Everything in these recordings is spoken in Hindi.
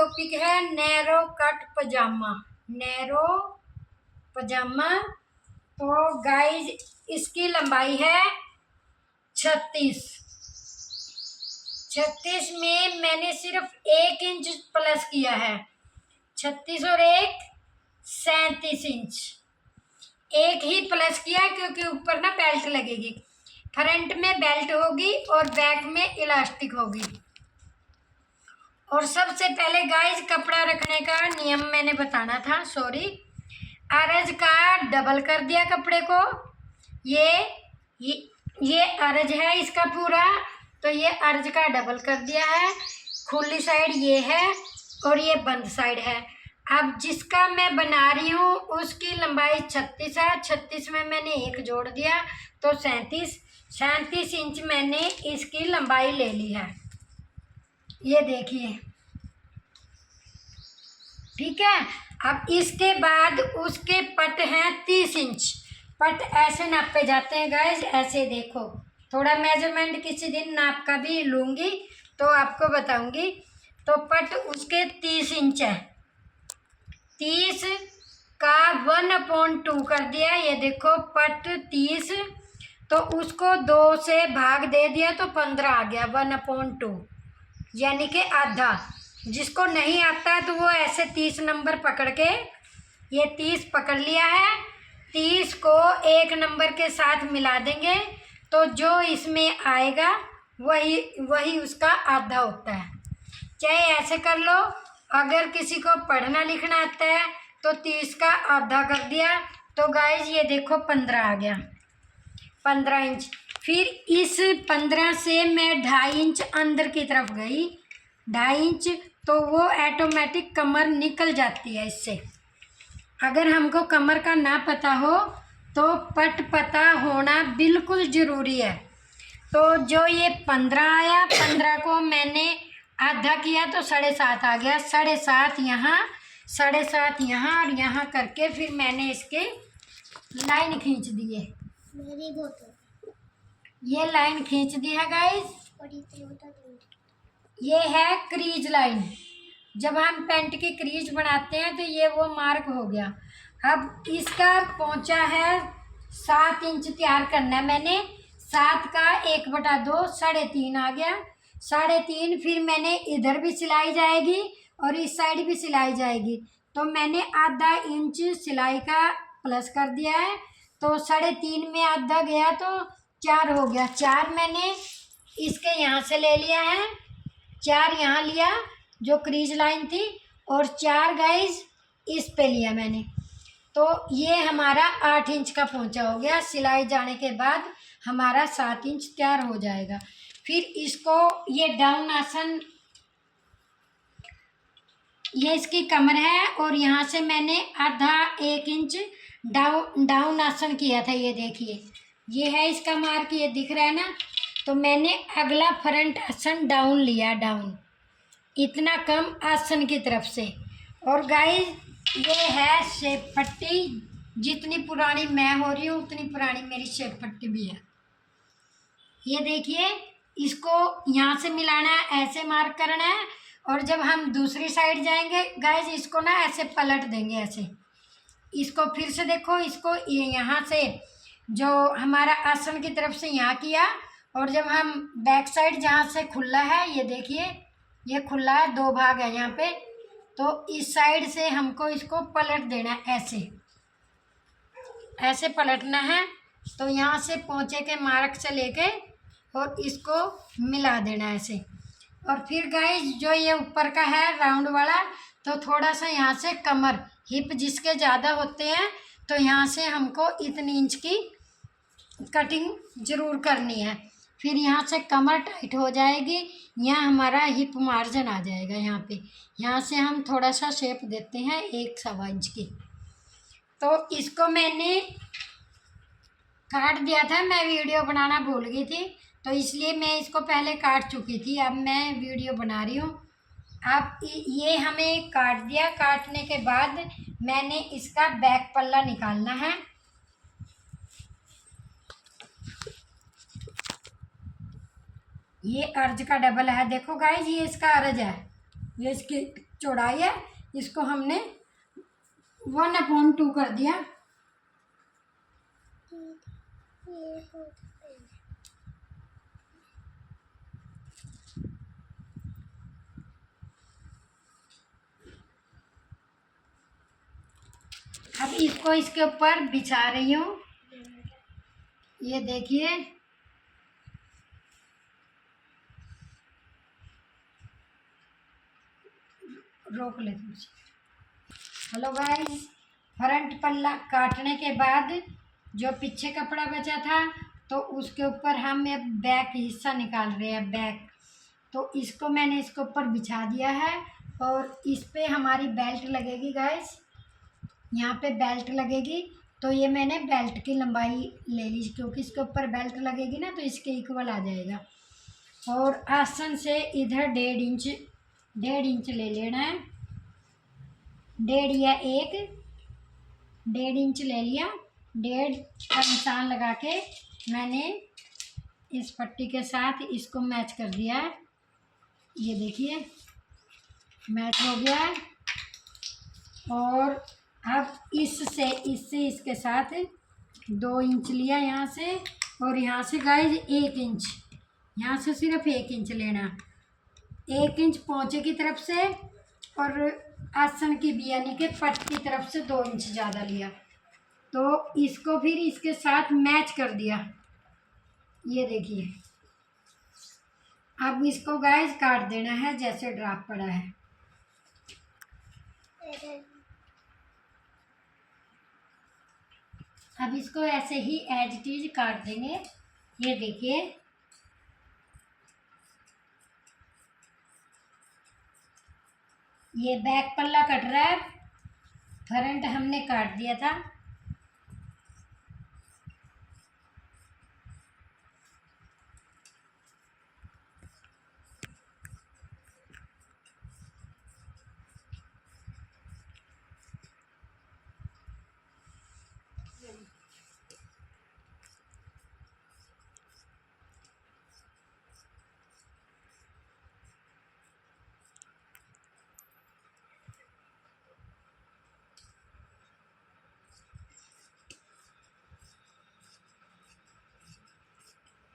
टॉपिक है नैरो कट पजामा। नैरो पजामा। तो गाइज इसकी लंबाई है 36। 36 में मैंने सिर्फ 1 इंच प्लस किया है। 36 और 1 37 इंच। एक ही प्लस किया क्योंकि ऊपर ना बेल्ट लगेगी। फ्रंट में बेल्ट होगी और बैक में इलास्टिक होगी। और सबसे पहले गाइज कपड़ा रखने का नियम मैंने बताना था, सॉरी। अर्ज का डबल कर दिया कपड़े को। ये अर्ज है इसका पूरा, तो ये अर्ज का डबल कर दिया है। खुली साइड ये है और ये बंद साइड है। अब जिसका मैं बना रही हूँ उसकी लंबाई 36 है। 36 में मैंने 1 जोड़ दिया तो 37 इंच मैंने इसकी लंबाई ले ली है। ये देखिए, ठीक है। अब इसके बाद उसके पट हैं 30 इंच। पट ऐसे नापे जाते हैं गाइज, ऐसे देखो। थोड़ा मेजरमेंट किसी दिन नाप का भी लूँगी तो आपको बताऊंगी। तो पट उसके 30 इंच है। 30 का 1/2 कर दिया। ये देखो पट 30, तो उसको 2 से भाग दे दिया तो 15 आ गया। 1/2 यानी कि आधा। जिसको नहीं आता तो वो ऐसे 30 नंबर पकड़ के, ये 30 पकड़ लिया है, 30 को 1 नंबर के साथ मिला देंगे तो जो इसमें आएगा वही उसका आधा होता है। चाहे ऐसे कर लो। अगर किसी को पढ़ना लिखना आता है तो 30 का आधा कर दिया तो गाइज ये देखो 15 आ गया। 15 इंच। फिर इस 15 से मैं 2.5 इंच अंदर की तरफ गई। 2.5 इंच तो वो ऑटोमेटिक कमर निकल जाती है इससे। अगर हमको कमर का ना पता हो तो पट पता होना बिल्कुल ज़रूरी है। तो जो ये 15 आया, 15 को मैंने आधा किया तो 7.5 आ गया। 7.5 यहाँ, 7.5 यहाँ और यहाँ करके फिर मैंने इसके लाइन खींच दिए। ये लाइन खींच दी है गाइस। ये है क्रीज लाइन। जब हम पैंट की क्रीज बनाते हैं तो ये वो मार्क हो गया। अब इसका पहुंचा है 7 इंच तैयार करना है मैंने। 7 का 1/2 3.5 आ गया। 3.5 फिर मैंने इधर भी सिलाई जाएगी और इस साइड भी सिलाई जाएगी, तो मैंने आधा इंच सिलाई का प्लस कर दिया है। तो 3.5 में आधा गया तो 4 हो गया। 4 मैंने इसके यहाँ से ले लिया है, 4 यहाँ लिया जो क्रीज लाइन थी, और 4 गाइज इस पे लिया मैंने। तो ये हमारा 8 इंच का पोंचा हो गया। सिलाई जाने के बाद हमारा 7 इंच तैयार हो जाएगा। फिर इसको ये डाउन आसन, ये इसकी कमर है और यहाँ से मैंने आधा 1 इंच डाउन आसन किया था। ये देखिए, ये है इसका मार्क, ये दिख रहा है ना। तो मैंने अगला फ्रंट आसन डाउन लिया, डाउन इतना कम आसन की तरफ से। और गाइस ये है शेप पट्टी। जितनी पुरानी मैं हो रही हूँ उतनी पुरानी मेरी शेप पट्टी भी है। ये देखिए, इसको यहाँ से मिलाना है, ऐसे मार्क करना है। और जब हम दूसरी साइड जाएंगे गाइस, इसको ना ऐसे पलट देंगे, ऐसे। इसको फिर से देखो, इसको यहाँ से जो हमारा आसन की तरफ से यहाँ किया, और जब हम बैक साइड जहाँ से खुला है, ये देखिए ये खुला है, 2 भाग है यहाँ पे, तो इस साइड से हमको इसको पलट देना है, ऐसे पलटना है। तो यहाँ से पोंचे के मार्क से लेके और इसको मिला देना ऐसे। और फिर गाइस जो ये ऊपर का है राउंड वाला, तो थोड़ा सा यहाँ से कमर हिप जिसके ज़्यादा होते हैं तो यहाँ से हमको इतनी इंच की कटिंग ज़रूर करनी है। फिर यहाँ से कमर टाइट हो जाएगी, यहाँ हमारा हिप मार्जिन आ जाएगा। यहाँ से हम थोड़ा सा शेप देते हैं 1 इंच की। तो इसको मैंने काट दिया था, मैं वीडियो बनाना भूल गई थी तो इसलिए मैं इसको पहले काट चुकी थी। अब मैं वीडियो बना रही हूँ। अब ये हमें काट दिया। काटने के बाद मैंने इसका बैक पल्ला निकालना है। ये अर्ज का डबल है, देखो गाइज, ये इसका अर्ज है, ये इसकी चौड़ाई है, इसको हमने 1/2 कर दिया। अब इसको इसके ऊपर बिछा रही हूँ, ये देखिए। रोक ले तुझे। हेलो गाइस, फ्रंट पल्ला काटने के बाद जो पीछे कपड़ा बचा था तो उसके ऊपर हम एक बैक हिस्सा निकाल रहे हैं, बैक। तो इसको मैंने इसके ऊपर बिछा दिया है और इस पे हमारी बेल्ट लगेगी गाइस, यहाँ पे बेल्ट लगेगी। तो ये मैंने बेल्ट की लंबाई ले ली, क्योंकि इसके ऊपर बेल्ट लगेगी ना तो इसके इक्वल आ जाएगा। और आसन से इधर 1.5 इंच ले लेना है, 1.5 या 1.5 इंच ले लिया। 1.5 का निशान लगा के मैंने इस पट्टी के साथ इसको मैच कर दिया है, ये देखिए मैच हो गया है। और अब इससे इसके साथ 2 इंच लिया यहाँ से, और यहाँ से गाइज 1 इंच, यहाँ से सिर्फ 1 इंच लेना, 1 इंच पोंचे की तरफ से और आसन की भी यानी कि पट की तरफ से 2 इंच ज़्यादा लिया। तो इसको फिर इसके साथ मैच कर दिया, ये देखिए। अब इसको गाइज काट देना है जैसे ड्राप पड़ा है। अब इसको ऐसे ही एज इट इज काट देंगे, ये देखिए। ये बैक पल्ला कट रहा है, फ्रंट हमने काट दिया था।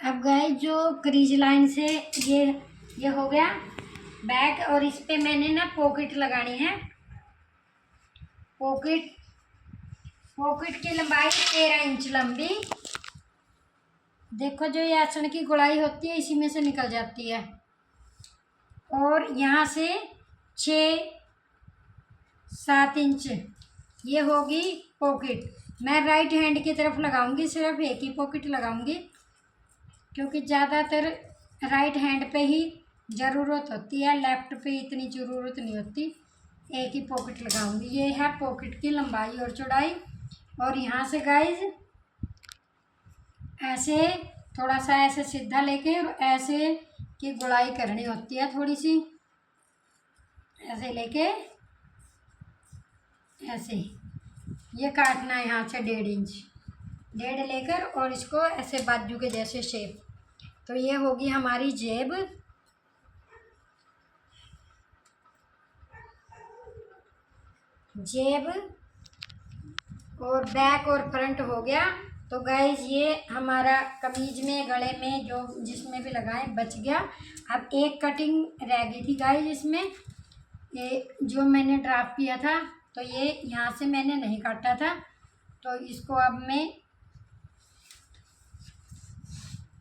अब गए जो क्रीज लाइन से ये हो गया बैक, और इस पे मैंने ना पॉकेट लगानी है। पॉकेट की लंबाई 13 इंच लंबी। देखो जो ये आसन की गोलाई होती है इसी में से निकल जाती है। और यहाँ से 6-7 इंच ये होगी पॉकेट। मैं राइट हैंड की तरफ लगाऊंगी, सिर्फ एक ही पॉकेट लगाऊंगी, क्योंकि ज़्यादातर राइट हैंड पे ही ज़रूरत होती है, लेफ़्ट पे इतनी ज़रूरत नहीं होती। एक ही पॉकेट लगाऊंगी। ये है पॉकेट की लंबाई और चौड़ाई। और यहाँ से गाइज ऐसे थोड़ा सा ऐसे सीधा लेके और ऐसे की गुड़ाई करनी होती है, थोड़ी सी ऐसे लेके ऐसे ये काटना है यहाँ से 1.5 इंच, 1.5 लेकर और इसको ऐसे बाजू के जैसे शेप। तो ये होगी हमारी जेब। और बैक और फ्रंट हो गया। तो गाइज ये हमारा कमीज में गले में जो जिसमें भी लगाए बच गया। अब एक कटिंग रह गई थी गाइज इसमें, ये जो मैंने ड्राफ्ट किया था, तो ये यहाँ से मैंने नहीं काटा था। तो इसको अब मैं,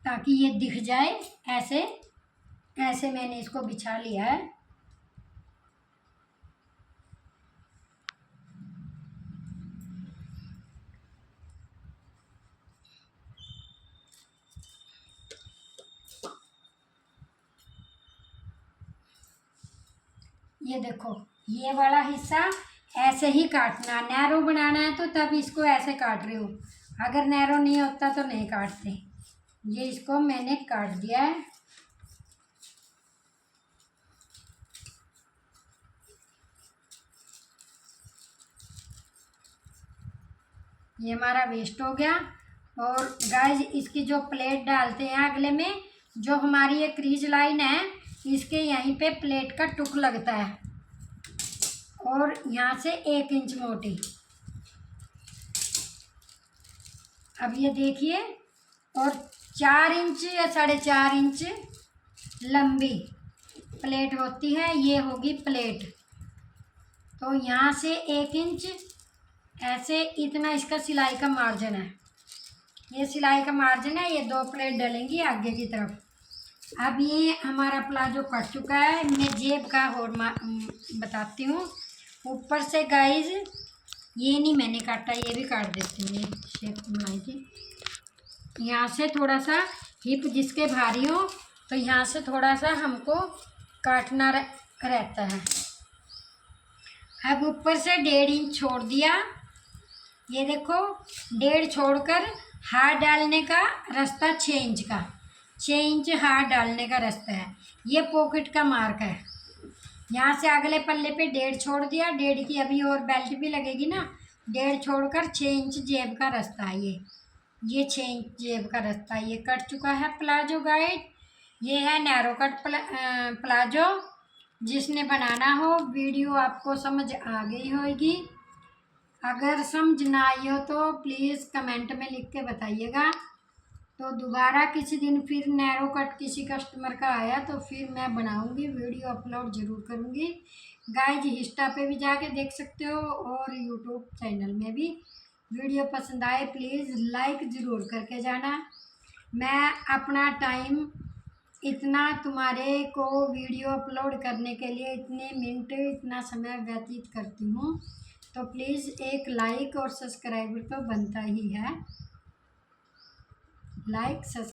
ताकि ये दिख जाए ऐसे ऐसे मैंने इसको बिछा लिया है। ये देखो ये वाला हिस्सा ऐसे ही काटना, नैरो बनाना है तो तब इसको ऐसे काट रही हूँ, अगर नैरो नहीं होता तो नहीं काटते। ये इसको मैंने काट दिया है। ये हमारा वेस्ट हो गया। और गाइज इसकी जो प्लेट डालते हैं अगले में, जो हमारी ये क्रीज लाइन है इसके यहीं पे प्लेट का टुक लगता है और यहाँ से 1 इंच मोटी। अब ये देखिए, और 4 इंच या 4.5 इंच लंबी प्लेट होती है, ये होगी प्लेट। तो यहाँ से 1 इंच ऐसे, इतना इसका सिलाई का मार्जिन है। ये सिलाई का मार्जिन है, ये 2 प्लेट डलेंगी आगे की तरफ। अब ये हमारा प्लाजो कट चुका है। मैं जेब का और बताती हूँ। ऊपर से गाइज ये नहीं मैंने काटा, ये भी काट देती हूँ। ये शेप बनाई थी। यहाँ से थोड़ा सा हिप जिसके भारी हो तो यहाँ से थोड़ा सा हमको काटना रहता है। अब ऊपर से 1.5 इंच छोड़ दिया। ये देखो, 1.5 छोड़कर हाथ डालने का रास्ता 6 इंच का, 6 इंच हाथ डालने का रास्ता है। ये पॉकेट का मार्क है। यहाँ से अगले पल्ले पे 1.5 छोड़ दिया। 1.5 की अभी और बेल्ट भी लगेगी ना, 1.5 छोड़कर 6 इंच जेब का रास्ता है। ये 6 इंच जेब का रास्ता है। ये कट चुका है प्लाजो गाइड। ये है नैरो कट प्लाजो। जिसने बनाना हो, वीडियो आपको समझ आ गई होगी। अगर समझ ना आई हो तो प्लीज़ कमेंट में लिख के बताइएगा। तो दोबारा किसी दिन फिर नैरो कट किसी कस्टमर का आया तो फिर मैं बनाऊंगी, वीडियो अपलोड ज़रूर करूंगी। गाइज इंस्टा पे भी जाके देख सकते हो और यूट्यूब चैनल में भी। वीडियो पसंद आए प्लीज़ लाइक ज़रूर करके जाना। मैं अपना टाइम इतना तुम्हारे को वीडियो अपलोड करने के लिए इतने मिनट, इतना समय व्यतीत करती हूँ, तो प्लीज़ एक लाइक और सब्सक्राइब तो बनता ही है। Like subscribe